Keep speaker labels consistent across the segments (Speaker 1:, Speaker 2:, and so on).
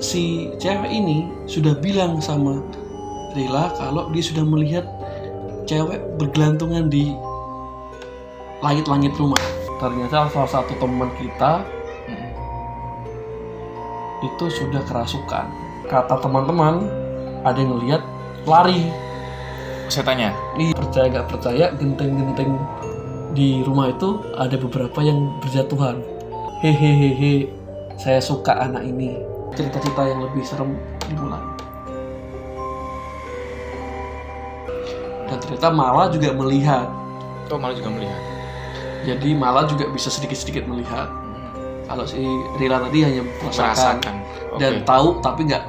Speaker 1: si cewek ini sudah bilang sama Rila kalau dia sudah melihat cewek bergelantungan di langit-langit rumah. Ternyata salah satu teman kita itu sudah kerasukan. Kata teman-teman, ada yang ngelihat lari.
Speaker 2: Setannya?
Speaker 1: Iya, percaya gak percaya, genteng-genteng di rumah itu ada beberapa yang berjatuhan. Hehehehe, saya suka anak ini. Cerita-cerita yang lebih serem dimulai. Dan ternyata Mala juga melihat.
Speaker 2: Oh, Mala juga melihat.
Speaker 1: Jadi Mala juga bisa sedikit-sedikit melihat. Kalau si Rila tadi hanya merasakan. Dan tahu tapi nggak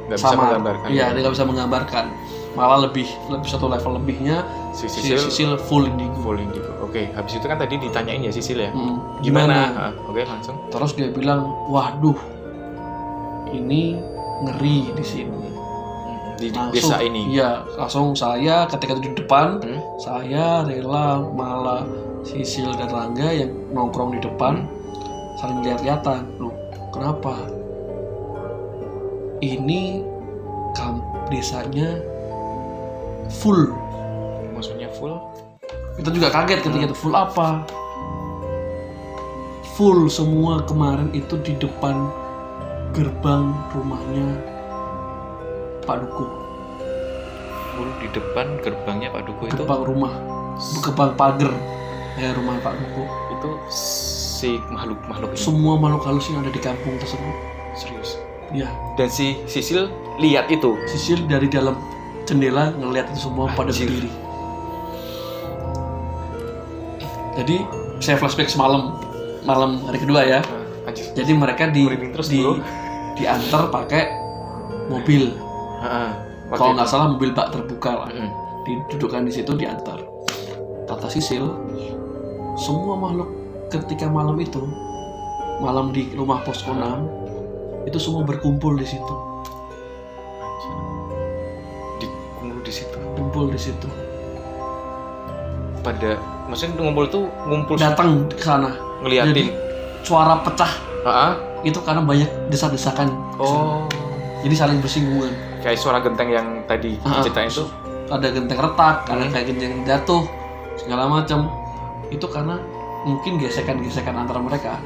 Speaker 2: bisa menggambarkan.
Speaker 1: Iya, dia nggak bisa menggambarkan. Malah lebih satu level lebihnya si Sisil full indigo.
Speaker 2: Oke, habis itu kan tadi ditanyain ya Sisil ya.
Speaker 1: Gimana?
Speaker 2: Oke, langsung.
Speaker 1: Terus dia bilang, waduh, ini ngeri di sini.
Speaker 2: Di
Speaker 1: langsung,
Speaker 2: desa ini.
Speaker 1: Iya, langsung saya ketika di depan, saya Rela, Mala, Sisil dan Rangga yang nongkrong di depan saling lihat-lihatan. Loh, kenapa? Ini desanya full.
Speaker 2: Maksudnya full?
Speaker 1: Kita juga kaget ketika itu full apa? Full semua kemarin itu di depan gerbang rumahnya Pak Dukuh.
Speaker 2: Full di depan gerbangnya Pak Dukuh itu?
Speaker 1: Gerbang rumah, gerbang pagar ya rumah Pak Dukuh.
Speaker 2: Itu si makhluk ini?
Speaker 1: Semua makhluk halus yang ada di kampung tersebut.
Speaker 2: Serius?
Speaker 1: Ya.
Speaker 2: Dan si Sisil lihat itu?
Speaker 1: Sisil dari dalam jendela ngelihat itu semua pada berdiri. Jadi saya flashback malam hari kedua ya. Jadi mereka diantar pakai mobil. Kalau nggak salah mobil bak terbuka lah. Didudukan di situ diantar. Kata Sisil, semua makhluk ketika malam di rumah Posko 6 itu semua berkumpul di situ. Kumpul di situ.
Speaker 2: Maksudnya ngumpul
Speaker 1: datang ke sana.
Speaker 2: Ngeliatin.
Speaker 1: Jadi suara pecah. Itu karena banyak desak-desakan.
Speaker 2: Oh.
Speaker 1: Jadi saling bersinggungan.
Speaker 2: Kayak suara genteng yang tadi diceritain itu.
Speaker 1: Ada genteng retak, ada kayak genteng jatuh, segala macam. Itu karena mungkin gesekan-gesekan antara mereka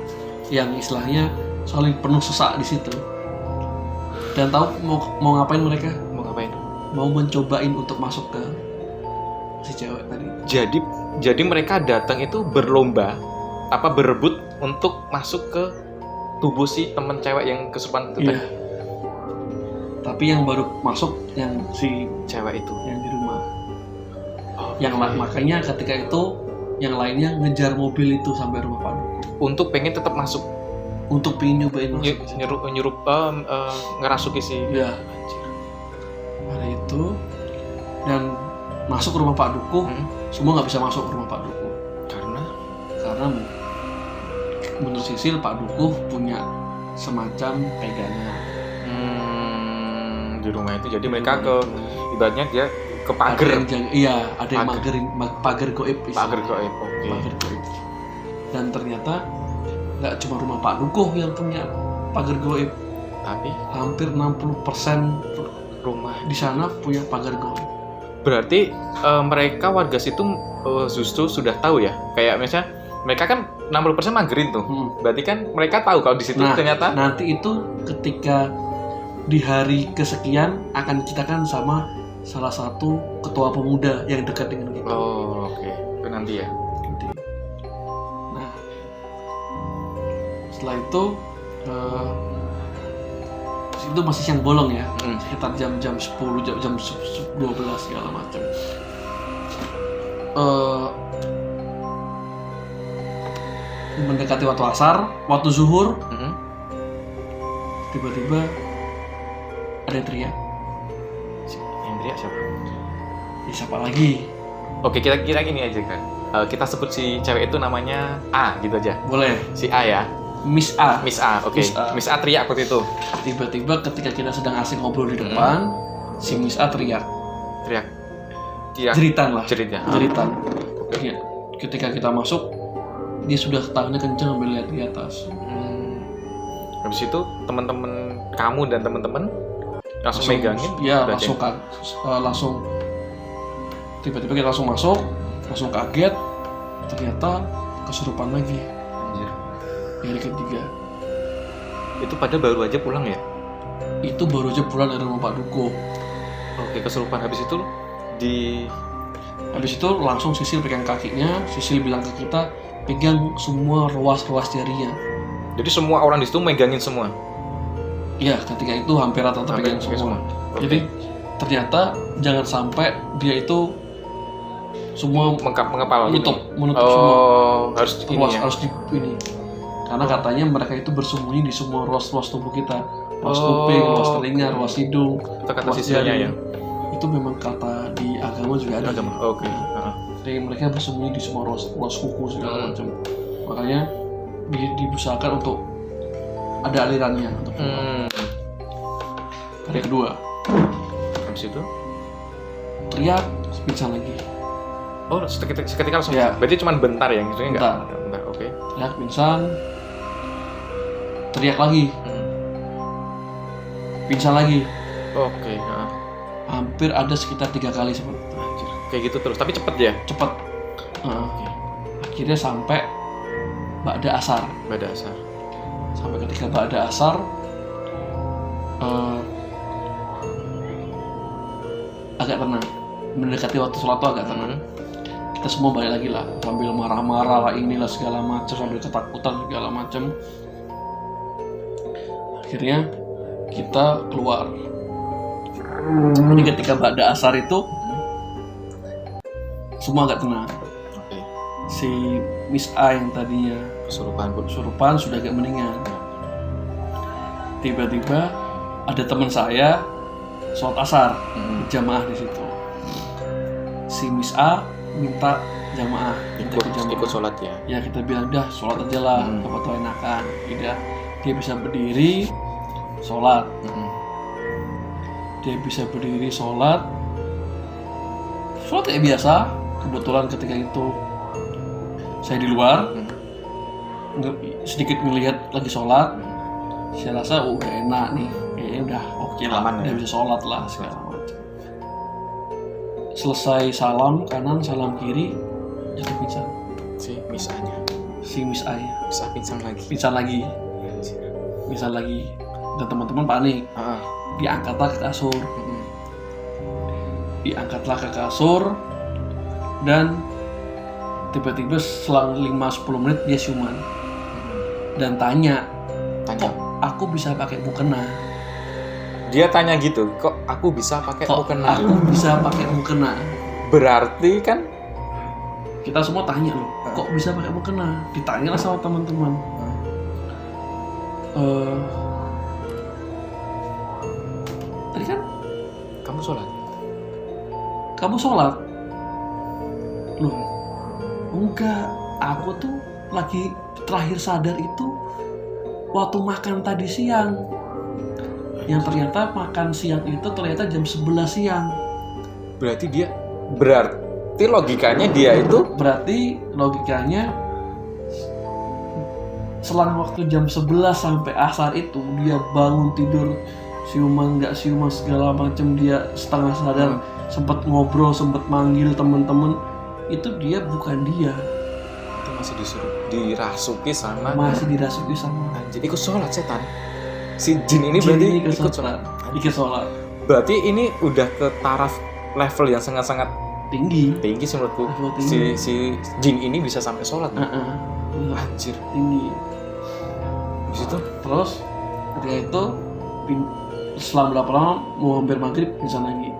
Speaker 1: yang istilahnya saling penuh sesak di situ. Dan tahu mau ngapain mereka? Mau mencobain untuk masuk ke si cewek tadi.
Speaker 2: Jadi mereka datang itu berlomba berebut untuk masuk ke tubuh si teman cewek yang kesurupan itu tadi.
Speaker 1: Tapi yang baru masuk yang si
Speaker 2: cewek itu
Speaker 1: yang di rumah. Makanya ketika itu yang lainnya ngejar mobil itu sampai rumah Pak Dukuh.
Speaker 2: Untuk pengen tetap masuk.
Speaker 1: Untuk pengen nyobain masuk.
Speaker 2: Nyuruh ngerasuki si.
Speaker 1: Iya. Ada itu dan masuk ke rumah Pak Dukuh, semua nggak bisa masuk ke rumah Pak Dukuh. Karena menurut Sisil Pak Dukuh punya semacam pegangan
Speaker 2: di rumah itu. Jadi mereka ibaratnya dia ke pagar.
Speaker 1: Ada yang pagar goib.
Speaker 2: Pagar goib.
Speaker 1: Pagar goib. Dan ternyata nggak cuma rumah Pak Dukuh yang punya pagar goib,
Speaker 2: tapi hampir
Speaker 1: 60%
Speaker 2: rumah
Speaker 1: di sana punya pagar goib.
Speaker 2: Berarti mereka warga situ justru sudah tahu ya. Kayak misalnya mereka kan 60% magerin tuh. Berarti kan mereka tahu kalau di situ ternyata.
Speaker 1: Nanti itu ketika di hari kesekian akan diceritakan sama salah satu ketua pemuda yang dekat dengan kita.
Speaker 2: Oh, oke. Itu nanti ya.
Speaker 1: Nah, setelah itu masih siang bolong ya, sekitar jam 10, jam 12 segala macam. Mendekati waktu asar, waktu zuhur, tiba-tiba ada yang teriak.
Speaker 2: Yang teriak siapa?
Speaker 1: Ya, siapa lagi?
Speaker 2: Oke, kita kira gini aja kan. Kita sebut si cewek itu namanya A gitu aja.
Speaker 1: Boleh.
Speaker 2: Si A ya.
Speaker 1: Miss A.
Speaker 2: Oke. Miss A teriak waktu itu.
Speaker 1: Tiba-tiba ketika kita sedang asik ngobrol di depan, si Miss A teriak. Jeritan. Ya, ketika kita masuk, dia sudah tangannya kencang sambil lihat di atas.
Speaker 2: Habis itu teman-teman kamu dan teman-teman langsung megangin?
Speaker 1: Ya langsung tiba-tiba kita langsung masuk, langsung kaget, ternyata kesurupan lagi.
Speaker 2: Anjir.
Speaker 1: Hari ketiga.
Speaker 2: Itu padahal baru aja pulang ya?
Speaker 1: Itu baru aja pulang dari rumah Pak Duko.
Speaker 2: Oke, kesurupan. Habis itu
Speaker 1: langsung Sisil pegang kakinya, Sisil bilang ke kita pegang semua ruas-ruas jarinya.
Speaker 2: Jadi semua orang di situ megangin semua?
Speaker 1: Iya, ketika itu hampir rata-rata pegang semua.
Speaker 2: Okay.
Speaker 1: Jadi ternyata jangan sampai dia itu semua
Speaker 2: mengepal
Speaker 1: menutup
Speaker 2: semua. Harus
Speaker 1: ruas, harus ini. Karena katanya mereka itu bersembunyi di semua ruas-ruas tubuh kita. Ruas kuping, ruas telinga, ruas hidung,
Speaker 2: itu kata
Speaker 1: ruas
Speaker 2: Sisilnya
Speaker 1: jari.
Speaker 2: ya?
Speaker 1: Itu memang kata di agama juga ada.
Speaker 2: Oke.
Speaker 1: Jadi mereka bersembunyi di semua ruas kuku segala macam. Makanya diusahakan untuk ada alirannya untuk hari kedua.
Speaker 2: Habis itu
Speaker 1: teriak, pingsan lagi.
Speaker 2: Oh, seketika langsung.
Speaker 1: Ya.
Speaker 2: Berarti cuma bentar ya, maksudnya enggak? Bentar. Oke.
Speaker 1: Teriak, pingsan. Teriak lagi. Pingsan lagi.
Speaker 2: Oke.
Speaker 1: Hampir ada sekitar 3 kali seperti itu.
Speaker 2: Anjir. Kayak gitu terus, tapi cepet ya?
Speaker 1: Cepet.
Speaker 2: Oke.
Speaker 1: Akhirnya sampai ba'da asar. Sampai ketika ba'da asar, agak tenang. Mendekati waktu sholat tuh agak tenang. Kita semua balik lagi lah, sambil marah-marah lah, inilah segala macam, sambil ketakutan segala macam. Akhirnya kita keluar. Jadi ketika ba'da asar itu semua agak tenang.
Speaker 2: Oke.
Speaker 1: Si Miss A yang tadinya kesurupan sudah agak mendingan. Tiba-tiba ada teman saya sholat asar jamaah di situ. Si Miss A minta jamaah,
Speaker 2: ikut sholat ya?
Speaker 1: Ya kita bilang dah sholat aja lah, apa tuh enakan. Tidak, dia bisa berdiri sholat. Dia bisa berdiri sholat kayak biasa. Kebetulan ketika itu saya di luar, sedikit melihat lagi sholat. Saya rasa udah enak nih, kayaknya udah oke lah, udah bisa sholat lah segala macam. Selesai salam kanan, salam kiri, jatuh pingsan.
Speaker 2: Si Miss A-nya.
Speaker 1: Bisa pingsan lagi. Dan teman-teman panik. Diangkatlah ke kasur. Dan tiba-tiba selang 5-10 menit dia siuman. Dan tanya, kok aku bisa pakai mukena?
Speaker 2: Dia tanya gitu, kok aku bisa pakai mukena? Berarti kan
Speaker 1: kita semua tanya loh, kok bisa pakai mukena? Ditanyalah sama teman-teman. Tadi kan kamu sholat? Loh, enggak, aku tuh lagi terakhir sadar itu waktu makan tadi siang. Yang ternyata makan siang itu ternyata jam 11 siang.
Speaker 2: Berarti logikanya
Speaker 1: selang waktu jam 11 sampai asar itu dia bangun tidur, siuman nggak siuman segala macam, dia setengah sadar, sempat ngobrol, sempat manggil teman-teman, itu dia bukan dia.
Speaker 2: Itu masih dirasuki sama
Speaker 1: anjir,
Speaker 2: ikut sholat setan. Si jin ini berarti ikut sholat. Berarti ini udah ke taraf level yang sangat-sangat tinggi sih menurutku. Si jin ini bisa sampai sholat. Anjir,
Speaker 1: tinggi.
Speaker 2: Di situ
Speaker 1: terus ketika itu selang berapa lama mau hampir maghrib pingsan lagi,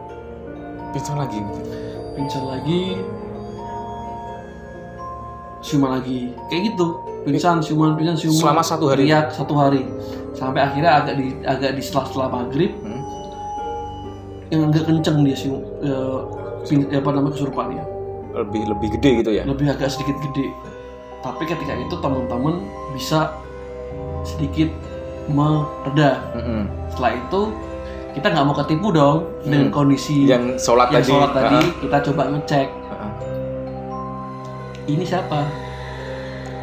Speaker 1: siuman lagi, kayak gitu, pingsan siuman
Speaker 2: selama 1 hari,
Speaker 1: teriak 1 hari, sampai akhirnya agak di setelah maghrib yang agak kenceng dia kesurupannya,
Speaker 2: lebih gede gitu ya,
Speaker 1: lebih agak sedikit gede. Tapi ketika itu teman-teman bisa sedikit mereda. Setelah itu kita nggak mau ketipu dong dengan kondisi
Speaker 2: yang sholat tadi.
Speaker 1: Kita coba ngecek. Ini siapa?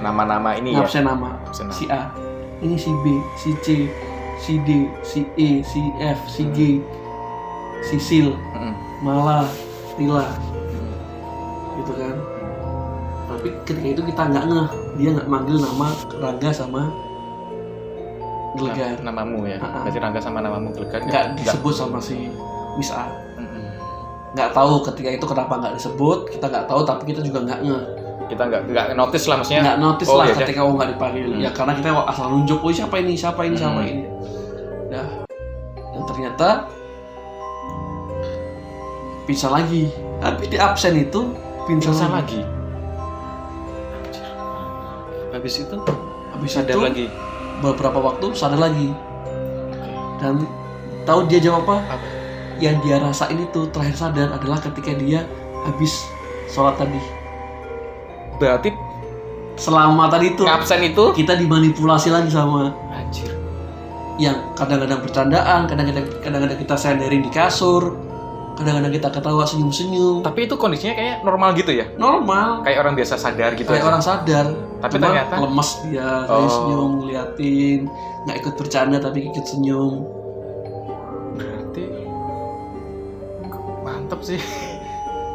Speaker 2: Nama-nama ini
Speaker 1: Ngabsen nama. Si A, ini si B, si C, si D, si E, si F, si G, Sisil, Mala, Rila, gitu kan. Tapi ketika itu kita nggak ngeh, dia nggak manggil nama Rangga sama Gelegar.
Speaker 2: Namamu ya. Berarti Rangga sama namamu Gelegar
Speaker 1: nggak disebut sama si Miss A. Nggak tahu ketika itu kenapa nggak disebut, kita nggak tahu, tapi kita juga nggak ngeh.
Speaker 2: Kita nggak notice lah maksudnya.
Speaker 1: Nggak notice lah ketika nggak dipanggil. Ya karena kita asal nunjuk, oh siapa ini. Nah, dan ternyata pingsan lagi. Tapi di absen itu pingsan lagi.
Speaker 2: Habis itu
Speaker 1: sadar lagi. Beberapa waktu sadar lagi. Dan tahu dia jawab apa? Yang dia rasain itu terakhir sadar adalah ketika dia habis sholat tadi.
Speaker 2: Berarti
Speaker 1: selama tadi itu
Speaker 2: absen itu
Speaker 1: kita dimanipulasi lagi sama
Speaker 2: anjir.
Speaker 1: Yang kadang-kadang bercandaan, kadang-kadang kita senderin di kasur, kadang-kadang kita ketawa senyum-senyum.
Speaker 2: Tapi itu kondisinya kayak normal gitu ya?
Speaker 1: Normal.
Speaker 2: Kayak orang biasa sadar gitu.
Speaker 1: Kayak orang sadar.
Speaker 2: Tapi
Speaker 1: cuma
Speaker 2: ternyata
Speaker 1: lemes dia, senyum ngeliatin, nggak ikut bercanda tapi ikut senyum.
Speaker 2: Berarti mantap sih.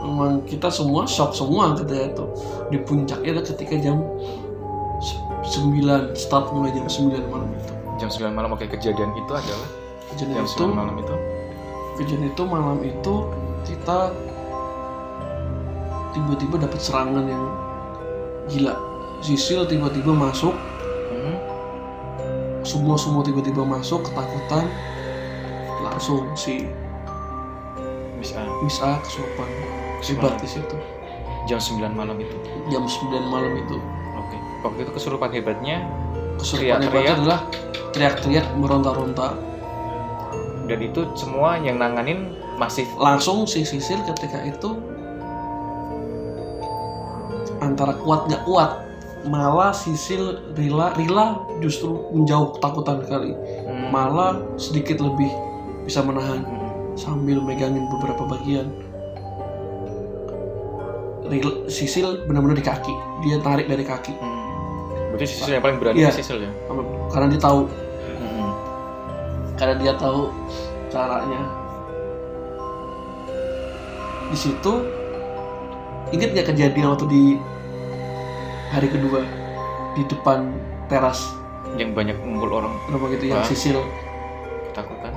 Speaker 1: Memang kita semua shock semua ketika itu. Di puncaknya adalah ketika jam 9, start mulai jam 9 malam itu.
Speaker 2: Jam 9 malam, oke. Kejadian itu adalah
Speaker 1: kejadian
Speaker 2: jam
Speaker 1: itu
Speaker 2: 9 malam itu.
Speaker 1: Kejadian itu malam itu kita tiba-tiba dapat serangan yang gila. Sisil tiba-tiba masuk. Semua tiba-tiba masuk, ketakutan. Langsung si Miss A kesurupan. Hebat di situ.
Speaker 2: Jam 9 malam itu.
Speaker 1: Jam 9 malam itu.
Speaker 2: Oke. Waktu itu kesurupan hebatnya
Speaker 1: adalah teriak-teriak, meronta-ronta.
Speaker 2: Dan itu semua yang nanganin masih
Speaker 1: langsung si Sisil ketika itu antara kuat nggak kuat, malah Sisil Rila justru menjauh ketakutan kali. Malah sedikit lebih bisa menahan sambil megangin beberapa bagian. Sisil benar-benar di kaki, dia tarik dari kaki.
Speaker 2: Berarti Sisil yang paling berani. Sisil ya,
Speaker 1: karena dia tahu. Karena dia tahu caranya. Di situ ingat nggak kejadian waktu di hari kedua di depan teras
Speaker 2: yang banyak ngumpul orang
Speaker 1: gitu, yang Sisil
Speaker 2: ketakutan,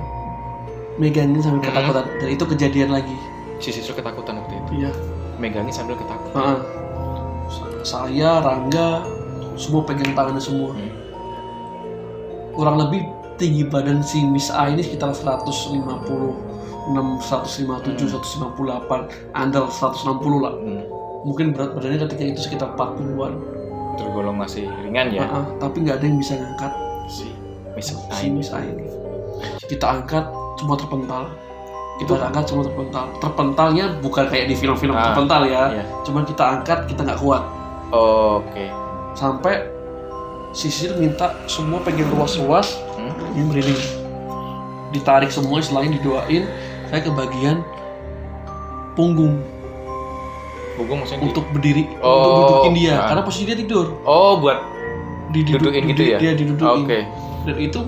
Speaker 1: megangin sambil ketakutan, dan itu kejadian lagi.
Speaker 2: Si Sisil ketakutan waktu itu.
Speaker 1: Iya.
Speaker 2: Megangin sambil ketakutan.
Speaker 1: Saya, Rangga, semua pegang tangannya semua. Kurang lebih tinggi badan si Miss A ini sekitar 156, 157, 158, andal 160 lah. Mungkin berat badannya ketika itu sekitar 40-an.
Speaker 2: Tergolong masih ringan ya.
Speaker 1: Tapi nggak ada yang bisa ngangkat
Speaker 2: si
Speaker 1: Miss A ini. Kita angkat semua terpental. Terpentalnya bukan kayak di film-film terpental ya. Cuman kita angkat, kita nggak kuat.
Speaker 2: Oke.
Speaker 1: Sampai Sisil minta semua pegang ruas-ruas, ini merinding. Ditarik semua, selain didoain, saya ke bagian punggung.
Speaker 2: Punggung maksudnya
Speaker 1: untuk berdiri, untuk dudukin dia, karena posisi dia tidur.
Speaker 2: Buat didudukin gitu ya?
Speaker 1: Dia didudukin.
Speaker 2: Oke.
Speaker 1: Dan itu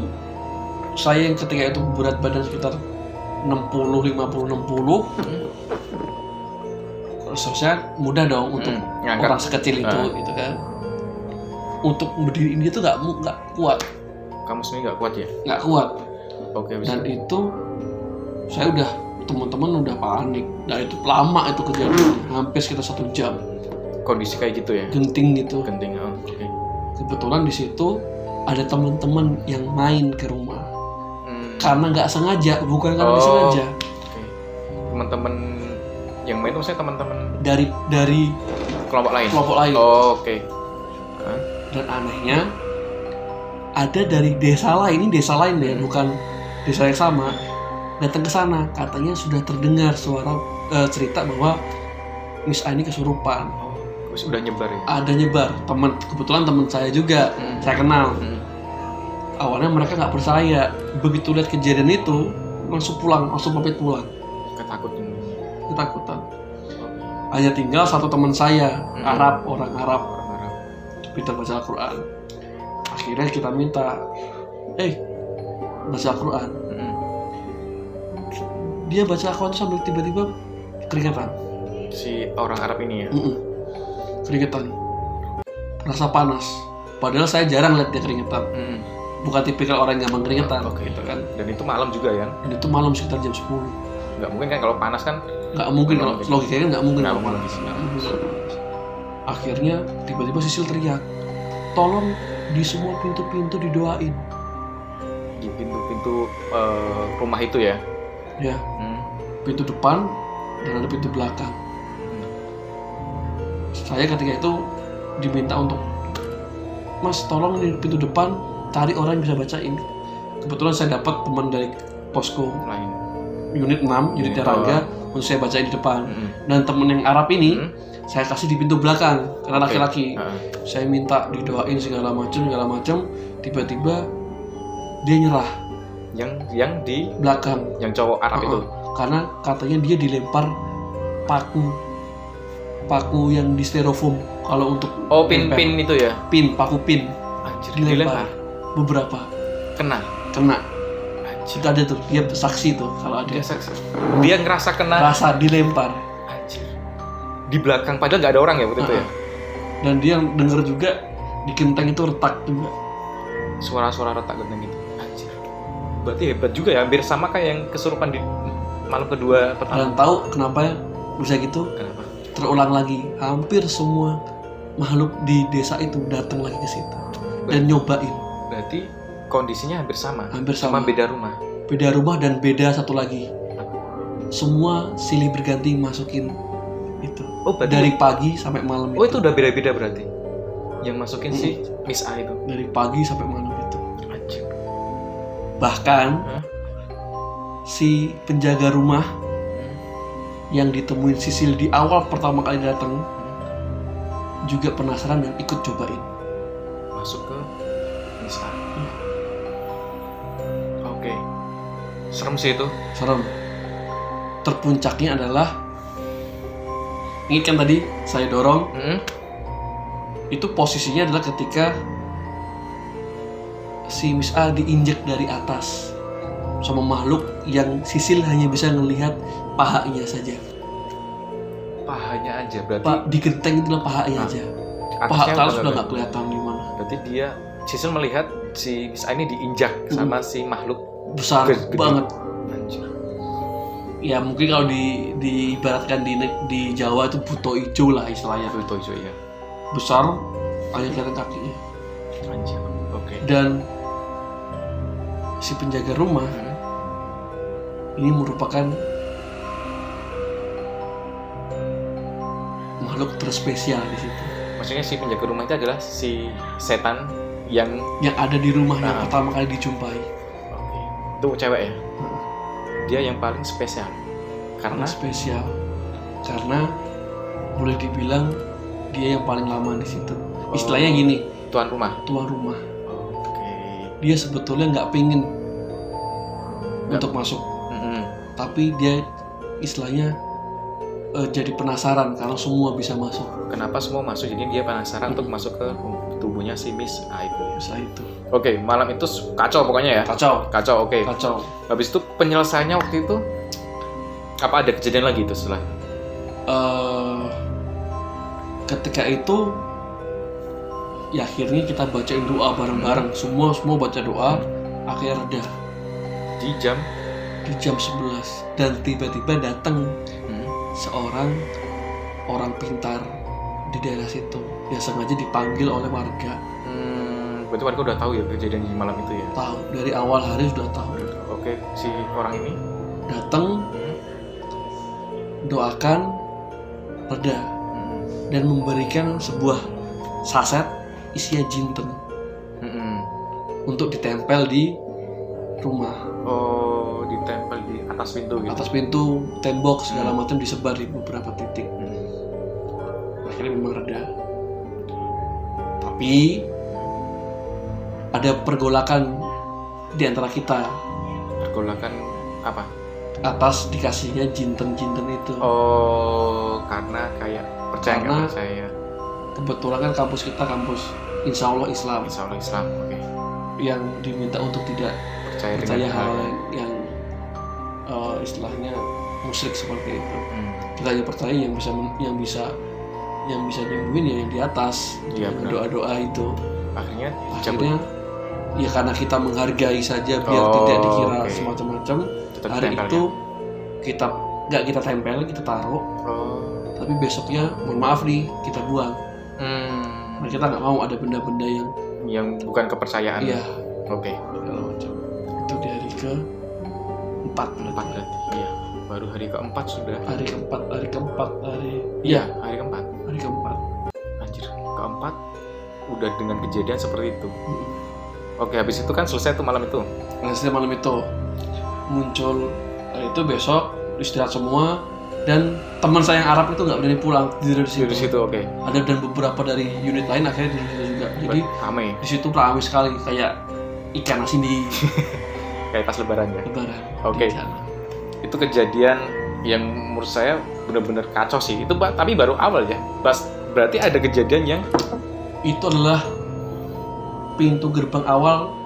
Speaker 1: saya yang ketika itu berat badan sekitar 60. Seharusnya mudah dong untuk orang sekecil itu, gitu kan. Untuk berdiri ini tuh nggak kuat.
Speaker 2: Kamu sendiri nggak kuat ya?
Speaker 1: Nggak kuat.
Speaker 2: Oke.
Speaker 1: Dan itu saya teman-teman udah panik. Nah itu lama itu kejadian, hampir sekitar 1 jam.
Speaker 2: Kondisi kayak gitu ya?
Speaker 1: Genting gitu.
Speaker 2: Genting. Oke. Kebetulan
Speaker 1: di situ ada teman-teman yang main ke rumah. Karena nggak sengaja, bukan karena disengaja.
Speaker 2: Okay. Teman-teman yang main itu maksudnya teman-teman
Speaker 1: dari
Speaker 2: kelompok lain. Oke.
Speaker 1: Dan anehnya ada dari desa lain deh, bukan desa yang sama, datang ke sana, katanya sudah terdengar suara cerita bahwa Miss A ini kesurupan.
Speaker 2: Sudah nyebar ya?
Speaker 1: Ada nyebar. Kebetulan teman saya juga, saya kenal. Awalnya mereka nggak percaya. Begitu lihat kejadian itu, langsung pamit pulang. Ketakutan. Hanya tinggal satu teman saya, orang Arab. Pintar baca Al-Quran. Akhirnya kita minta, baca Al-Quran. Dia baca Al-Quran sambil tiba-tiba keringetan.
Speaker 2: Si orang Arab ini ya?
Speaker 1: Keringetan, rasa panas. Padahal saya jarang lihat dia keringetan. Bukan tipikal orang yang gampang keringetan.
Speaker 2: Gitu kan. Dan itu malam juga ya?
Speaker 1: Dan itu malam sekitar jam 10.
Speaker 2: Nggak mungkin kan kalau panas kan?
Speaker 1: Nggak mungkin, kalau logikanya nggak mungkin.
Speaker 2: Nggak mungkin.
Speaker 1: Akhirnya tiba-tiba Sisil teriak, tolong di semua pintu-pintu didoain.
Speaker 2: Di pintu-pintu rumah itu ya?
Speaker 1: Ya, pintu depan dan ada pintu belakang. Saya ketika itu diminta untuk, Mas tolong di pintu depan cari orang yang bisa bacain. Kebetulan saya dapat teman dari posko
Speaker 2: lain,
Speaker 1: unit 6, unit Raga, untuk saya bacain di depan. Dan temen yang Arab ini saya kasih di pintu belakang karena laki-laki. Saya minta didoain segala macam. Tiba-tiba dia nyerah.
Speaker 2: Yang di
Speaker 1: belakang,
Speaker 2: yang cowok Arab itu.
Speaker 1: Karena katanya dia dilempar paku yang di styrofoam kalau untuk
Speaker 2: pin itu ya?
Speaker 1: Paku pin.
Speaker 2: Anjir,
Speaker 1: dilempar beberapa. Kena. Anjir. Ada tuh, dia saksi tuh kalau ada.
Speaker 2: Dia saksi. Dia ngerasa kena.
Speaker 1: Rasa dilempar.
Speaker 2: Anjir. Di belakang padahal nggak ada orang ya waktu itu ya.
Speaker 1: Dan dia denger juga di genteng itu retak juga.
Speaker 2: Suara-suara retak genteng itu. Anjir. Berarti hebat juga ya, hampir sama kayak yang kesurupan di malam kedua pertama.
Speaker 1: Kalian tahu kenapa bisa gitu?
Speaker 2: Kenapa?
Speaker 1: Terulang lagi, hampir semua makhluk di desa itu datang lagi ke situ dan nyobain.
Speaker 2: Berarti kondisinya hampir sama.
Speaker 1: Cuma
Speaker 2: beda rumah.
Speaker 1: Beda rumah dan beda satu lagi. Semua silih berganti masukin itu. Dari pagi sampai malam.
Speaker 2: Itu udah beda-beda berarti. Yang masukin si Miss A itu.
Speaker 1: Dari pagi sampai malam itu.
Speaker 2: Anjir.
Speaker 1: Bahkan si penjaga rumah yang ditemuin Sisil di awal pertama kali datang juga penasaran dan ikut cobain
Speaker 2: masuk ke Miss A. Oke. Serem sih itu.
Speaker 1: Serem. Terpuncaknya adalah, ingat kan tadi saya dorong, itu posisinya adalah ketika si Miss A diinjek dari atas sama makhluk yang Sisil hanya bisa ngelihat pahanya saja.
Speaker 2: Pahanya aja berarti?
Speaker 1: Di genteng itulah pahanya aja. Paha atas sudah nggak kelihatan di mana.
Speaker 2: Berarti dia, Sisil melihat si Miss A ini diinjak sama si makhluk
Speaker 1: besar banget.
Speaker 2: Anjir.
Speaker 1: Ya mungkin kalau diibaratkan di Jawa itu buto ijo lah istilahnya.
Speaker 2: Buto ijo ya.
Speaker 1: Besar, hanya kelihatan kakinya.
Speaker 2: Anjir. Oke.
Speaker 1: Dan si penjaga rumah ini merupakan makhluk terspesial di situ.
Speaker 2: Maksudnya si penjaga rumah itu adalah si setan yang
Speaker 1: ada di rumah yang pertama kali dijumpai.
Speaker 2: Oke. Itu cewek ya? Dia yang paling spesial. Karena boleh dibilang dia yang paling lama di situ. Istilahnya gini, tuan rumah.
Speaker 1: Oke. Dia sebetulnya nggak pingin untuk masuk, tapi dia istilahnya jadi penasaran karena semua bisa masuk.
Speaker 2: Kenapa semua masuk? Jadi dia penasaran untuk masuk ke tubuhnya si Miss A itu.
Speaker 1: Oke,
Speaker 2: malam itu kacau pokoknya ya.
Speaker 1: Kacau.
Speaker 2: Oke.
Speaker 1: Kacau.
Speaker 2: Habis itu penyelesaiannya waktu itu apa, ada kejadian lagi itu setelah?
Speaker 1: Ketika itu ya akhirnya kita bacain doa bareng-bareng. Semua baca doa, akhirnya reda. Di jam 11 dan tiba-tiba datang seorang orang pintar di daerah situ yang sengaja dipanggil oleh warga.
Speaker 2: Berarti warga udah tahu ya kejadian di malam itu ya? Tahu,
Speaker 1: dari awal hari sudah tahu.
Speaker 2: Oke, si orang ini
Speaker 1: datang, doakan, reda, dan memberikan sebuah saset isinya jinten untuk ditempel di rumah.
Speaker 2: Oh, ditempel di atas pintu gitu?
Speaker 1: Atas pintu, tembok, segala macam disebar di beberapa titik. Akhirnya memang reda. Tapi ada pergolakan di antara kita.
Speaker 2: Pergolakan apa?
Speaker 1: Atas dikasihnya jinten-jinten itu.
Speaker 2: Oh, karena kayak percaya.
Speaker 1: Kebetulan kan kampus kita kampus Insya Allah Islam.
Speaker 2: Oke.
Speaker 1: Yang diminta untuk tidak percaya hal yang istilahnya musyrik seperti itu. Kita hanya percaya yang bisa nyembuhin ya yang di atas, doa-doa itu. Akhirnya ya karena kita menghargai saja biar tidak dikira semacam-macam. Hari itu nggak kita tempel, kita taruh. Tapi besoknya mohon maaf nih kita buang. Nah, kita nggak mau ada benda-benda
Speaker 2: yang bukan kepercayaan.
Speaker 1: Iya.
Speaker 2: Oke.
Speaker 1: Itu di hari ke-4
Speaker 2: berarti. Iya. Baru hari ke-4 sudah.
Speaker 1: Hari keempat.
Speaker 2: Hari keempat. Anjir, ke-4 udah dengan kejadian seperti itu. Oke, habis itu kan selesai tuh malam itu.
Speaker 1: Selesai malam itu muncul itu besok istirahat semua. Dan teman saya yang Arab itu nggak berani pulang tidur di situ.
Speaker 2: Oke.
Speaker 1: Ada dan beberapa dari unit lain akhirnya di situ juga. Jadi
Speaker 2: ramai.
Speaker 1: Di situ ramai sekali kayak ikan asin di
Speaker 2: kayak pas lebaran ya.
Speaker 1: Lebaran.
Speaker 2: Oke. Itu kejadian yang menurut saya benar-benar kacau sih. Itu tapi baru awal ya. Berarti ada kejadian yang
Speaker 1: itu adalah pintu gerbang awal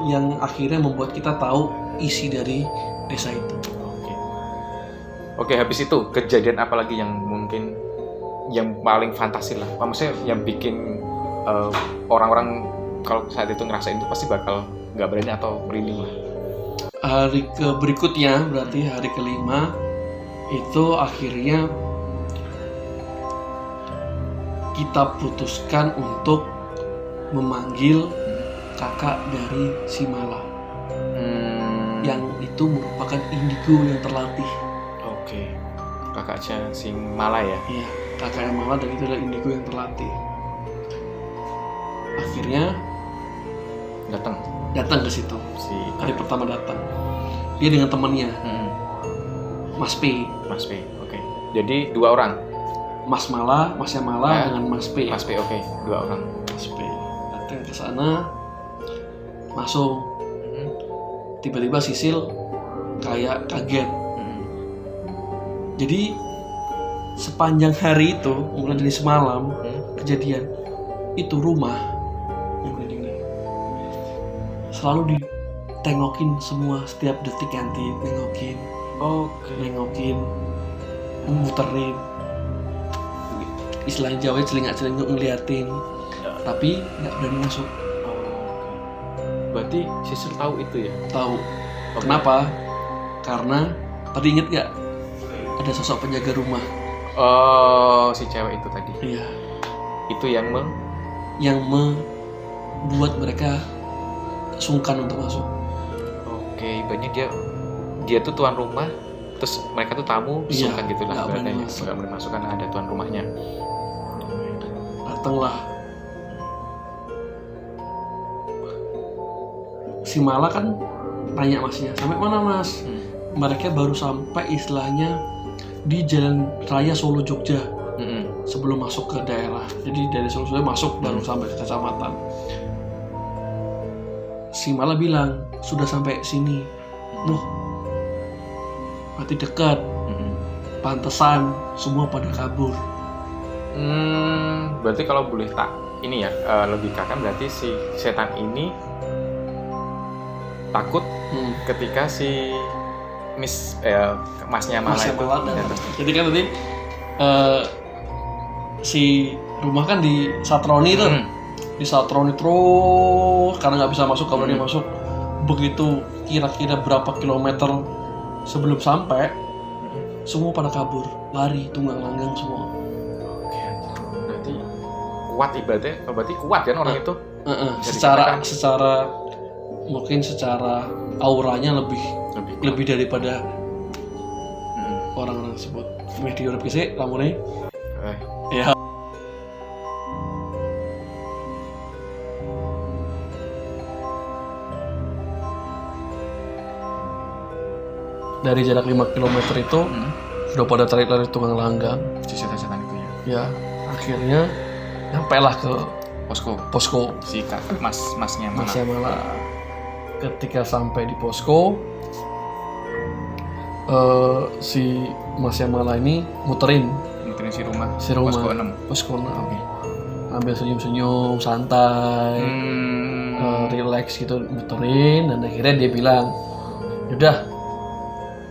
Speaker 1: yang akhirnya membuat kita tahu isi dari desa itu.
Speaker 2: Oke, habis itu kejadian apa lagi yang mungkin yang paling fantasi lah? Maksudnya yang bikin orang-orang kalau saat itu ngerasain itu pasti bakal nggak berani atau merinding lah.
Speaker 1: Hari berikutnya berarti hari ke-5 itu akhirnya kita putuskan untuk memanggil kakak dari si Mala. Yang itu merupakan indigo yang terlatih.
Speaker 2: Oke, kakaknya si Mala ya?
Speaker 1: Iya, kakaknya Mala dan itu adalah indigo yang terlatih. Akhirnya datang ke situ. Hari pertama datang. Dia dengan temannya, Mas P.
Speaker 2: Oke. Jadi 2 orang.
Speaker 1: Masnya Mala dengan Mas P.
Speaker 2: Oke, 2 orang.
Speaker 1: Mas P. Datang ke sana, masuk. Tiba-tiba Sisil kayak kaget. Jadi sepanjang hari itu, mulai dari semalam kejadian itu rumah yang selalu ditengokin semua setiap detik ganti nengokin, muterin, istilahnya Jawa celingak-celinguk ngeliatin, tapi nggak berani masuk.
Speaker 2: Berarti Sisil tahu itu ya?
Speaker 1: Tahu. Kenapa? Karena tadi inget nggak? Ada sosok penjaga rumah.
Speaker 2: Oh, si cewek itu tadi.
Speaker 1: Iya.
Speaker 2: Itu yang
Speaker 1: membuat mereka sungkan untuk masuk.
Speaker 2: Oke, ibaratnya dia tuh tuan rumah, terus mereka tuh tamu, sungkan gitu lah. Nggak boleh masuk karena ada tuan rumahnya.
Speaker 1: Datanglah. Si Mala kan tanya masnya, sampai mana mas? Mereka baru sampai istilahnya di Jalan Raya Solo Jogja sebelum masuk ke daerah. Jadi dari Solo masuk baru sampai ke kecamatan. Si Mala bilang sudah sampai sini. Berarti dekat. Pantesan semua pada kabur.
Speaker 2: Berarti kalau boleh ini ya logikakan berarti si setan ini takut ketika si masnya Mala itu.
Speaker 1: Jadi kan tadi si rumah kan di Satroni tuh, di Satroni terus karena nggak bisa masuk. Kalau dia masuk begitu kira-kira berapa kilometer sebelum sampai, semua pada kabur, lari tunggang langgang semua.
Speaker 2: Berarti kuat ibaratnya, berarti kuat kan orang itu?
Speaker 1: Secara mungkin secara auranya lebih daripada orang-orang tersebut. Di Europe sih, lamune. Ya. Dari jarak 5 km itu sudah pada tarik-tarik tunggang langgang.
Speaker 2: Si setan itu ya.
Speaker 1: Ya, akhirnya sampailah ke posko.
Speaker 2: Si kakak masnya
Speaker 1: Mala. Ketika sampai di posko, si Masnya Mala ini muterin
Speaker 2: si rumah.
Speaker 1: Posko 6. ambil senyum-senyum santai, relax gitu, muterin, dan akhirnya dia bilang, yaudah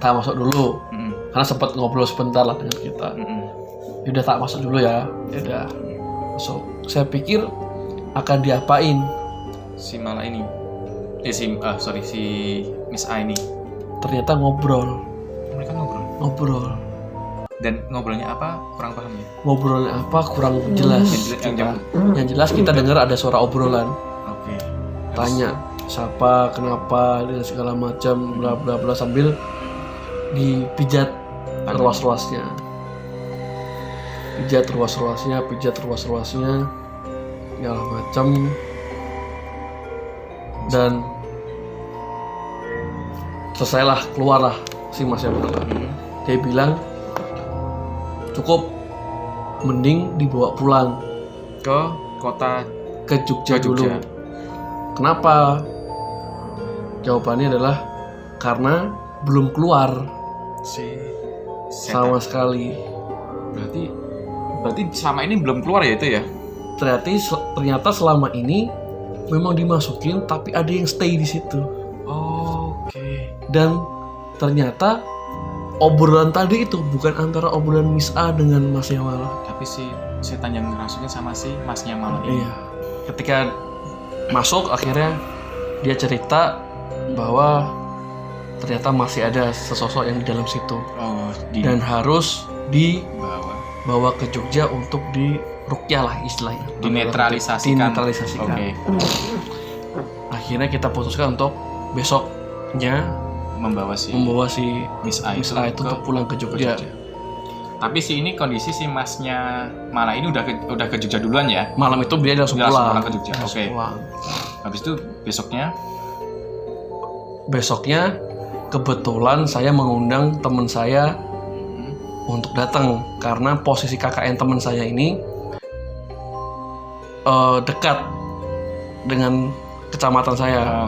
Speaker 1: tak masuk dulu, karena sempat ngobrol sebentar lah dengan kita. Yaudah tak masuk dulu ya, yaudah masuk. Saya pikir akan diapain
Speaker 2: si Mala ini, si Miss A ini.
Speaker 1: Ternyata ngobrol.
Speaker 2: Mereka
Speaker 1: Ngobrol.
Speaker 2: Dan ngobrolnya apa? Kurang paham ya.
Speaker 1: Ngobrolnya apa? Kurang jelas. Yang jelas kita dengar ada suara obrolan.
Speaker 2: Oke.
Speaker 1: Tanya siapa, kenapa, dan segala macam, bla bla bla, sambil dipijat ruas-ruasnya. Pijat ruas-ruasnya, segala macam. Dan selesailah, keluarlah si Mas yang pertama. Dia bilang cukup, mending dibawa pulang
Speaker 2: ke kota,
Speaker 1: ke Jogja dulu. Kenapa? Jawabannya adalah karena belum keluar sama sekali.
Speaker 2: Berarti selama ini belum keluar ya itu ya?
Speaker 1: Ternyata selama ini memang dimasukin, tapi ada yang stay di situ.
Speaker 2: Oke.
Speaker 1: Dan ternyata obrolan tadi itu bukan antara obrolan Miss A dengan Masnya Mala,
Speaker 2: tapi si setan yang ngerasukin sama si Masnya Mala ini.
Speaker 1: Iya. Ketika masuk, akhirnya dia cerita bahwa ternyata masih ada sesosok yang di dalam situ. Dan harus dibawa ke Jogja untuk diruqyah lah istilahnya.
Speaker 2: Dinetralisasikan.
Speaker 1: Okay. Akhirnya kita putuskan untuk besoknya membawa si Miss A itu untuk pulang ke Jogja.
Speaker 2: Tapi kondisi si Masnya Mala ini udah ke Jogja duluan ya?
Speaker 1: Malam itu dia langsung pulang
Speaker 2: ke Jogja. Oke. Habis itu besoknya kebetulan saya mengundang teman saya untuk datang, karena posisi KKN teman saya ini dekat dengan kecamatan saya.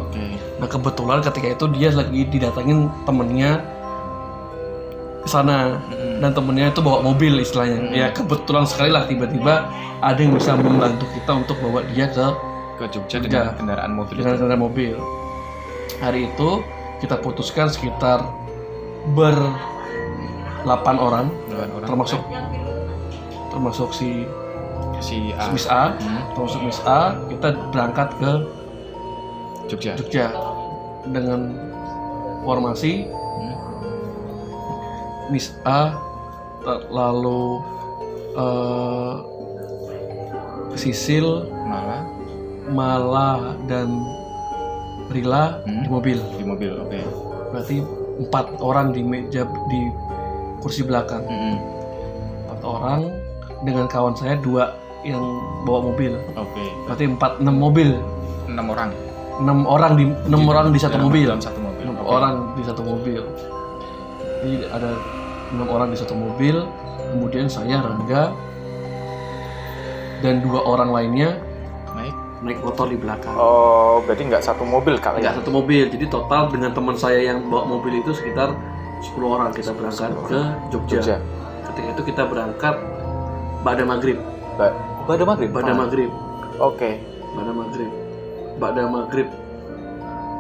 Speaker 2: Nah kebetulan ketika itu dia lagi didatangin temennya ke sana, dan temennya itu bawa mobil istilahnya. Ya kebetulan sekali lah tiba-tiba ada yang bisa membantu kita untuk bawa dia ke Jogja dengan kendaraan
Speaker 1: mobil. Hari itu kita putuskan sekitar 8 orang, termasuk si Miss A, termasuk Miss A, kita berangkat ke Jogja dengan formasi Miss A, lalu Sisil, Mala dan Rila di mobil.
Speaker 2: Oke.
Speaker 1: Berarti 4 orang di kursi belakang. 4 orang dengan kawan saya 2 yang bawa mobil.
Speaker 2: Oke.
Speaker 1: Berarti 6 mobil.
Speaker 2: 6 orang.
Speaker 1: 6 orang di satu mobil.
Speaker 2: Dalam satu mobil.
Speaker 1: 6 orang di satu mobil. Jadi ada 6 orang di satu mobil. Kemudian saya, Rangga, dan 2 orang lainnya naik motor di belakang.
Speaker 2: Oh, berarti nggak satu mobil kali ya?
Speaker 1: Nggak satu mobil. Jadi total dengan teman saya yang bawa mobil itu sekitar 10 orang kita berangkat ke Jogja. Ketika itu kita berangkat Ba'da Maghrib.
Speaker 2: Ba'da
Speaker 1: Maghrib.
Speaker 2: Oke.
Speaker 1: Ba'da Maghrib.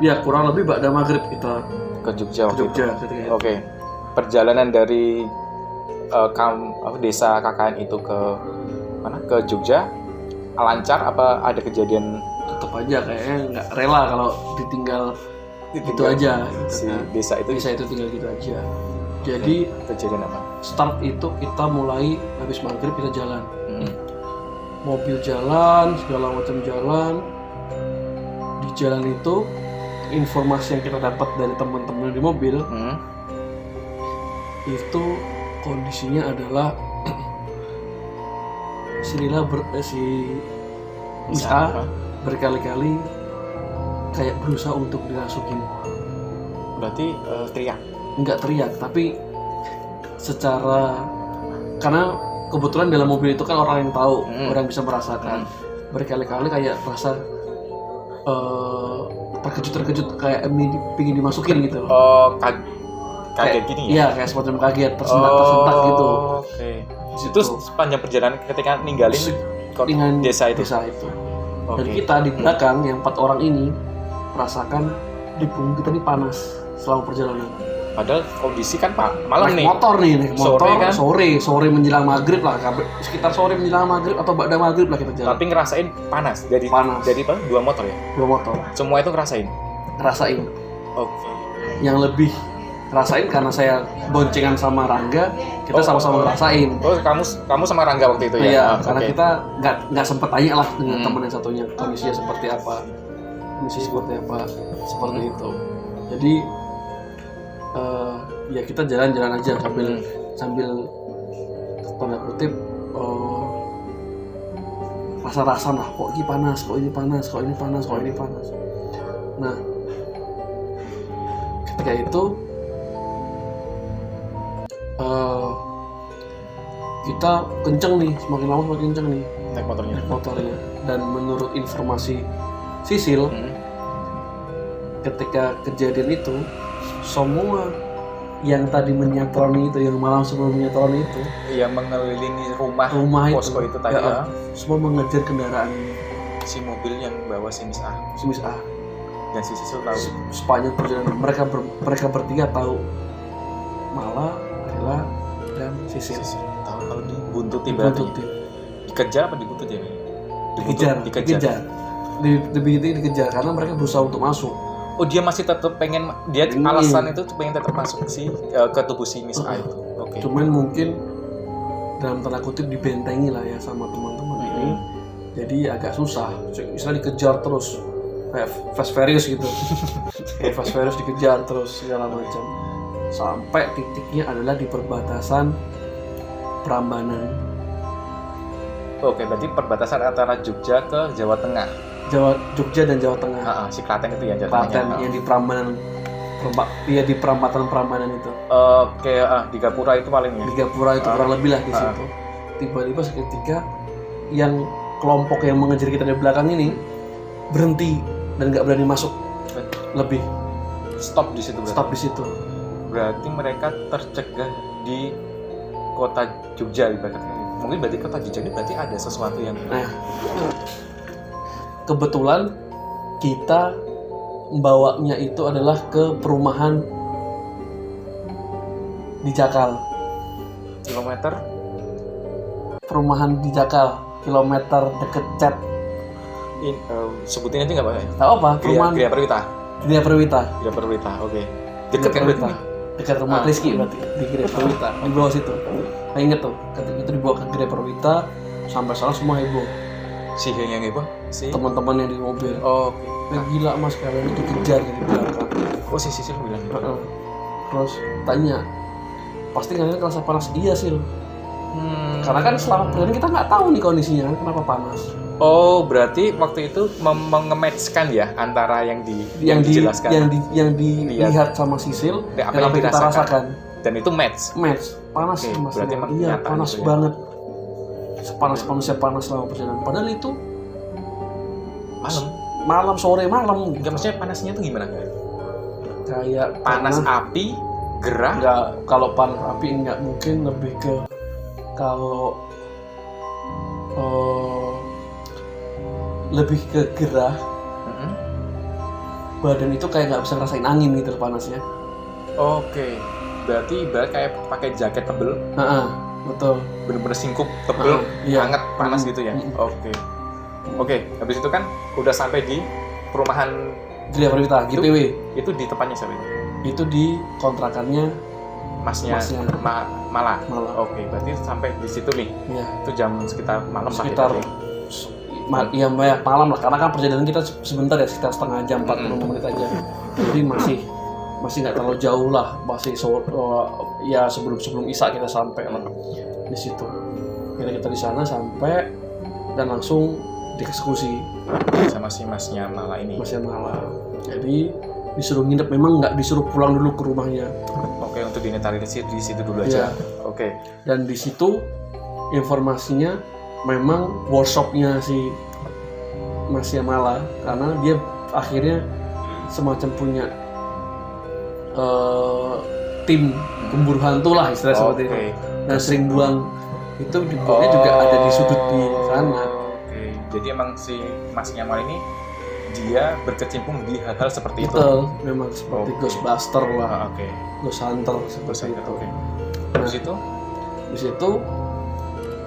Speaker 1: Ya kurang lebih Ba'da Maghrib kita
Speaker 2: ke Jogja.
Speaker 1: Oke.
Speaker 2: Perjalanan dari desa KKN itu ke mana? Ke Jogja lancar apa ada kejadian?
Speaker 1: Tetap aja kayaknya nggak rela kalau ditinggal gitu aja.
Speaker 2: Desa itu
Speaker 1: tinggal gitu aja. Jadi
Speaker 2: kejadian apa?
Speaker 1: Start itu kita mulai habis maghrib kita jalan. Mobil jalan, segala macam jalan. Di jalan itu informasi yang kita dapat dari teman-teman di mobil itu kondisinya adalah si Miss A berkali-kali kayak berusaha untuk dirasukin.
Speaker 2: Berarti teriak?
Speaker 1: Enggak teriak, tapi karena kebetulan dalam mobil itu kan orang yang tahu, orang bisa merasakan. Berkali-kali kayak rasa terkejut kayak pingin dimasukin gitu.
Speaker 2: Kaget gini ya?
Speaker 1: Iya, kayak semacam kaget, tersentak gitu.
Speaker 2: Oke. Itu sepanjang perjalanan ketika ninggalin
Speaker 1: dengan
Speaker 2: desa itu.
Speaker 1: Dan kita di belakang yang 4 orang ini merasakan di punggung kita ini panas selama perjalanan.
Speaker 2: Padahal kondisi kan malam
Speaker 1: naik motor
Speaker 2: kan?
Speaker 1: sore menjelang maghrib lah, sekitar sore menjelang maghrib atau ba'da maghrib lah kita jalan.
Speaker 2: Tapi ngerasain panas dari 2 motor ya?
Speaker 1: 2 motor.
Speaker 2: Semua itu ngerasain.
Speaker 1: Oke. Yang lebih rasain karena saya boncengan sama Rangga, kita sama-sama ngerasain.
Speaker 2: Oh, kamu sama Rangga waktu itu ya?
Speaker 1: Iya, karena kita nggak sempet tanya lah dengan teman yang satunya kondisinya seperti apa, seperti itu. Jadi ya kita jalan-jalan aja sambil tanda kutip rasa-rasa lah, kok ini panas. Nah, ketika itu kita kenceng nih, semakin lama semakin kenceng nih
Speaker 2: naik
Speaker 1: motornya. Dan menurut informasi Sisil, ketika kejadian itu semua yang tadi menyatroni itu, yang malam sebelum menyatroni itu,
Speaker 2: yang mengelilingi rumah posko itu tadi ya,
Speaker 1: semua mengejar kendaraan
Speaker 2: si mobil yang bawa si Miss A. Dan si Sisil tahu
Speaker 1: sepanjang perjalanan mereka bertiga tahu Mala, Rela, dan Sisil
Speaker 2: tahu kalau dibuntuti berarti dikejar apa dibuntut ya?
Speaker 1: Dikejar. Dikejar karena mereka berusaha untuk masuk.
Speaker 2: Oh, dia masih tetap pengen, alasan itu pengen tetap masuk ke tubuh si Miss A itu. Oke.
Speaker 1: Cuman mungkin dalam tanda kutip dibentengi lah ya sama teman-teman ini. Jadi agak susah. Misalnya dikejar terus kayak Fast Furious gitu. Fast Furious dikejar terus segala macam. Sampai titiknya adalah di perbatasan Prambanan.
Speaker 2: Oke, berarti perbatasan antara Jogja ke Jawa Tengah.
Speaker 1: Jogja dan Jawa Tengah.
Speaker 2: Si Klaten itu ya,
Speaker 1: Klaten yang di Prambanan. Di perempatan Prambanan itu.
Speaker 2: Oke, di Gapura itu paling ya.
Speaker 1: Di Gapura itu kurang lebih lah di situ. Tiba-tiba seketika yang kelompok yang mengejar kita dari belakang ini berhenti dan nggak berani masuk lebih.
Speaker 2: Stop di situ. Berarti mereka tercegah di kota Jogja ibaratnya. Mungkin berarti kota Jogja ini berarti ada sesuatu yang.
Speaker 1: Nah, kebetulan kita membawanya itu adalah ke perumahan di Jakal. Perumahan di Jakal, kilometer deket Cet.
Speaker 2: Sebutin aja nggak Pak?
Speaker 1: Tahu apa? Perumahan Gria Perwita.
Speaker 2: Oke. Dekat kan berarti?
Speaker 1: Dekat rumah Rizky berarti di Gria Perwita, di bawah situ. Saya inget tuh, ketika itu dibawa ke Gria Perwita, sampai sana semua heboh.
Speaker 2: Si yang heboh?
Speaker 1: Teman-teman yang di mobil.
Speaker 2: Oh,
Speaker 1: gila mas, kalian itu dikejar dari belakang.
Speaker 2: Oh, si Sisil bilang gitu.
Speaker 1: Terus tanya, pasti kalian kerasa panas? Iya Sil. Karena kan selama perjalanan kita nggak tahu nih kondisinya kan kenapa panas.
Speaker 2: Oh, berarti waktu itu mengematchkan ya antara yang dijelaskan,
Speaker 1: yang dilihat sama Sisil dan apa yang kita rasakan.
Speaker 2: Dan itu match
Speaker 1: panas. Mas,
Speaker 2: berarti
Speaker 1: iya panas gitu banget ya? Sepanas-panasnya panas selama perjalanan, padahal itu malam sore. Enggak,
Speaker 2: maksudnya panasnya itu gimana?
Speaker 1: Kayak
Speaker 2: panas api gerah?
Speaker 1: Enggak, kalau panas api enggak, mungkin lebih ke kalau lebih ke gerah. Badan itu kayak nggak bisa ngerasain angin gitu panasnya.
Speaker 2: Oke. Berarti ibarat kayak pakai jaket tebel.
Speaker 1: Betul.
Speaker 2: Bener-bener singkup tebel, hangat, panas gitu ya. Oke. Habis itu kan udah sampai di perumahan
Speaker 1: Gria Perwita, GPW.
Speaker 2: Itu di tempatnya siapa itu?
Speaker 1: Itu di kontrakannya Masnya.
Speaker 2: Mala. Oke, berarti sampai di situ nih. Iya. Itu jam sekitar malam
Speaker 1: malam lah, karena kan perjalanan kita sebentar ya, sekitar setengah jam, 40 menit aja. Jadi masih nggak terlalu jauh lah, masih ya sebelum Isya kita sampai lah di situ. Kita di sana sampai dan langsung dieksekusi
Speaker 2: sama si Masnya Mala ini.
Speaker 1: Jadi disuruh nginep, memang nggak disuruh pulang dulu ke rumahnya.
Speaker 2: Oke, untuk dinetarisir di situ dulu aja. Oke.
Speaker 1: Dan di situ informasinya memang workshopnya si Masnya Mala, karena dia akhirnya semacam punya tim pemburu hantu lah istilah seperti itu, dan sering buang itu dibuangnya juga ada di sudut di sana.
Speaker 2: Jadi emang si Mas Nyamal ini dia berkecimpung di hal-hal seperti itu.
Speaker 1: Betul, memang seperti Ghostbuster lah.
Speaker 2: Oke.
Speaker 1: Ghost Hunter seperti itu.
Speaker 2: Oke.
Speaker 1: Nah,
Speaker 2: di situ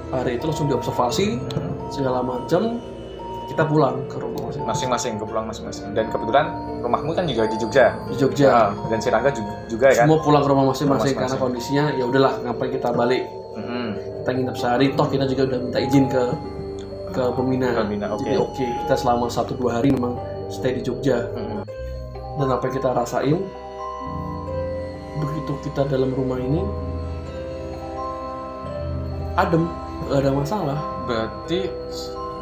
Speaker 1: hari itu langsung diobservasi segala macam. Kita pulang ke rumah
Speaker 2: masing-masing. Dan kebetulan rumahmu kan juga di Jogja.
Speaker 1: Di Jogja.
Speaker 2: Dan si Rangga juga ya kan.
Speaker 1: Semua pulang ke rumah masing-masing karena kondisinya ya udahlah, ngapain kita balik. Kita nginep sehari, toh kita juga udah minta izin ke pembina. Jadi oke, kita selama 1-2 hari memang stay di Jogja. Dan apa yang kita rasain begitu kita dalam rumah ini adem, gak ada masalah.
Speaker 2: Berarti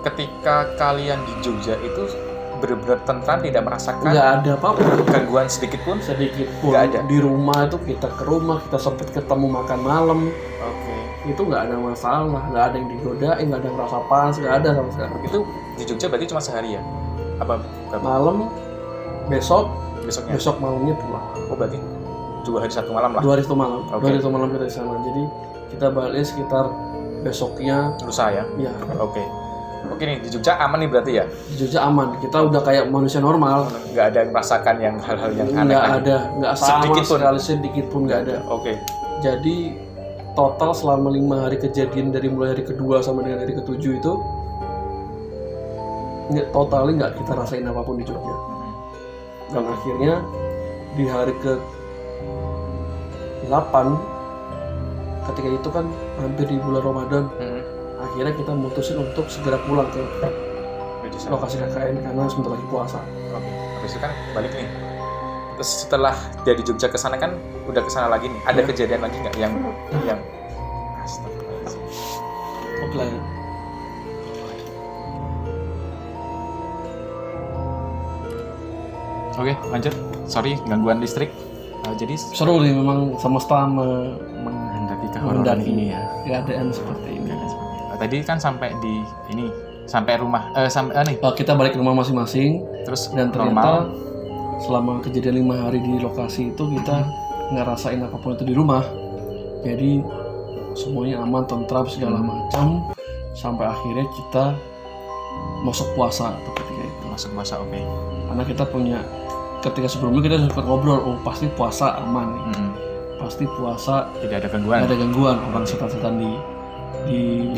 Speaker 2: ketika kalian di Jogja itu benar-benar tentram, tidak merasakan
Speaker 1: nggak ada apa-apa,
Speaker 2: gangguan sedikit pun
Speaker 1: nggak ada. Di rumah itu kita ke rumah, kita sempat ketemu makan malam. Itu nggak ada masalah, nggak ada yang digodain, nggak ada yang merasa panas, nggak ada sama sekali.
Speaker 2: Itu di Jogja berarti cuma sehari ya? Apa?
Speaker 1: Malam, besok malamnya pulang.
Speaker 2: Oh berarti 2 hari 1 malam lah?
Speaker 1: 2 hari 1 malam. 2 hari 1 malam kita di sana. Jadi kita balik sekitar besoknya.
Speaker 2: Lusa ya?
Speaker 1: Iya.
Speaker 2: Oke nih, di Jogja aman nih berarti ya?
Speaker 1: Di Jogja aman, kita udah kayak manusia normal.
Speaker 2: Nggak ada yang merasakan yang hal-hal yang aneh.
Speaker 1: Nggak sama sedikit pun nggak ada.
Speaker 2: Oke.
Speaker 1: Jadi total selama 5 hari kejadian dari mulai hari kedua sampai dengan hari ke-7 itu totalnya nggak kita rasain apapun di Jogja. Dan akhirnya di hari ke-8 ketika itu kan hampir di bulan Ramadan, akhirnya kita memutusin untuk segera pulang ke lokasi KKN karena sebentar lagi puasa.
Speaker 2: Oke. Habis itu kan balik nih. Terus setelah dari Jogja ke sana kan udah ke sana lagi nih. Ada kejadian lagi nggak yang
Speaker 1: Oke.
Speaker 2: Oke, lanjut. Sorry gangguan listrik. Jadi
Speaker 1: seru nih memang semesta
Speaker 2: menghendaki kehororan ini ya.
Speaker 1: Keadaan seperti ini.
Speaker 2: Tadi kan sampai di ini, sampai rumah
Speaker 1: kita balik ke rumah masing-masing.
Speaker 2: Terus
Speaker 1: dan ternyata selama kejadian 5 hari di lokasi itu kita nggak rasain apapun itu di rumah. Jadi semuanya aman, tentram segala macam sampai akhirnya kita masuk puasa ketika itu.
Speaker 2: Masuk puasa, oke.
Speaker 1: Karena kita punya ketika sebelumnya kita sempat ngobrol, pasti puasa aman nih. Pasti puasa
Speaker 2: tidak ada
Speaker 1: gangguan orang setan-setan di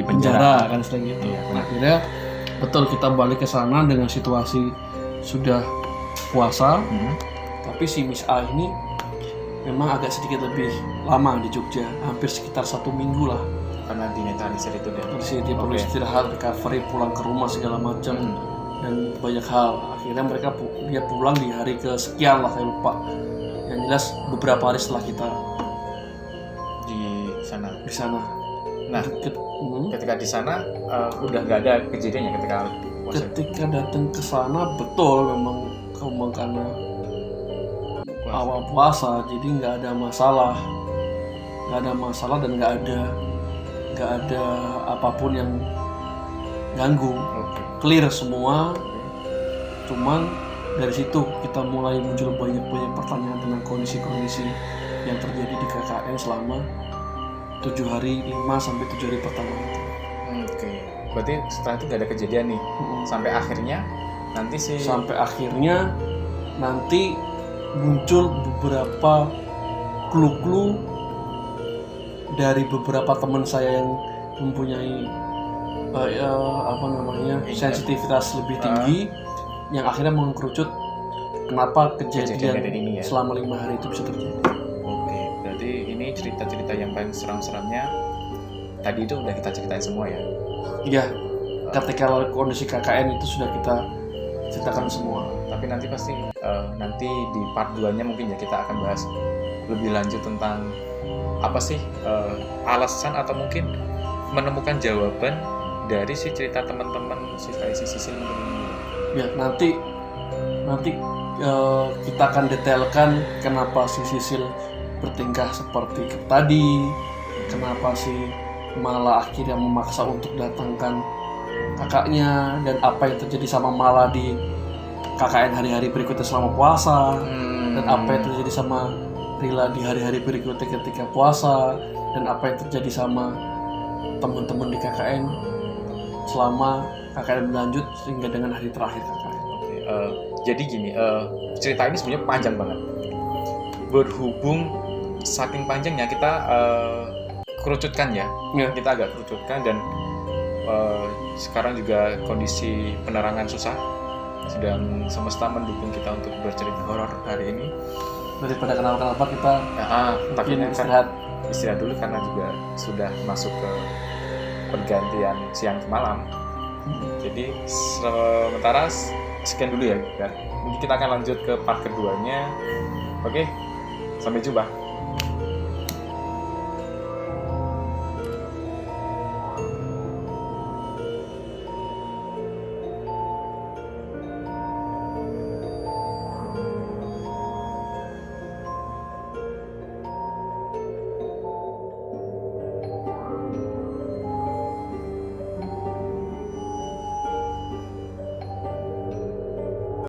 Speaker 1: penjara kan seperti gitu.
Speaker 2: Iya,
Speaker 1: akhirnya betul kita balik ke sana dengan situasi sudah puasa, tapi si Miss A ini memang agak sedikit lebih lama di Jogja, hampir sekitar 1 minggu lah.
Speaker 2: Karena dinetralisir itu dia.
Speaker 1: Dia perlu istirahat, recovery, pulang ke rumah segala macam dan banyak hal. Akhirnya dia pulang di hari kesekian lah, saya lupa. Yang jelas beberapa hari setelah kita
Speaker 2: di sana. Nah, ketika di sana udah nggak ada kejadiannya ketika puasa.
Speaker 1: Ketika datang ke sana betul memang karena awal puasa, jadi nggak ada masalah dan nggak ada apapun yang ganggu, clear semua. Cuman dari situ kita mulai muncul banyak pertanyaan tentang kondisi-kondisi yang terjadi di KKN selama 7 hari, 5 sampai 7 hari pertama itu.
Speaker 2: Oke. Berarti setelah itu nggak ada kejadian nih. Sampai akhirnya nanti muncul beberapa clue dari beberapa teman saya yang mempunyai sensitivitas lebih tinggi, yang akhirnya mengkerucut kenapa kejadian ini ya? Selama 5 hari itu bisa terjadi. Oke, berarti ini cerita-cerita yang paling seram-seramnya tadi itu udah kita ceritain semua ya?
Speaker 1: Iya, ketika kondisi KKN itu sudah kita ceritakan semua.
Speaker 2: Tapi nanti pasti nanti di part 2-nya mungkin ya kita akan bahas lebih lanjut tentang apa sih alasan atau mungkin menemukan jawaban dari si cerita teman-teman si Sisil ini.
Speaker 1: Ya, nanti kita akan detailkan kenapa si Sisil bertingkah seperti tadi, kenapa si Mala akhirnya memaksa untuk datangkan kakaknya, dan apa yang terjadi sama Mala di KKN hari-hari berikutnya selama puasa, dan apa yang terjadi sama Rila di hari-hari berikutnya ketika puasa, dan apa yang terjadi sama teman-teman di KKN selama kakak berlanjut sehingga dengan hari terakhir kakak.
Speaker 2: Jadi gini, cerita ini sebenarnya panjang banget. Berhubung saking panjangnya kita kerucutkan ya, kita agak kerucutkan dan sekarang juga kondisi penerangan susah, sedang semesta mendukung kita untuk bercerita horor hari ini.
Speaker 1: Daripada kenapa kita
Speaker 2: takutnya
Speaker 1: istirahat
Speaker 2: dulu karena juga sudah masuk ke pergantian siang ke malam. Jadi sementara sekian dulu ya. Mungkin kita akan lanjut ke part keduanya. Oke, sampai jumpa.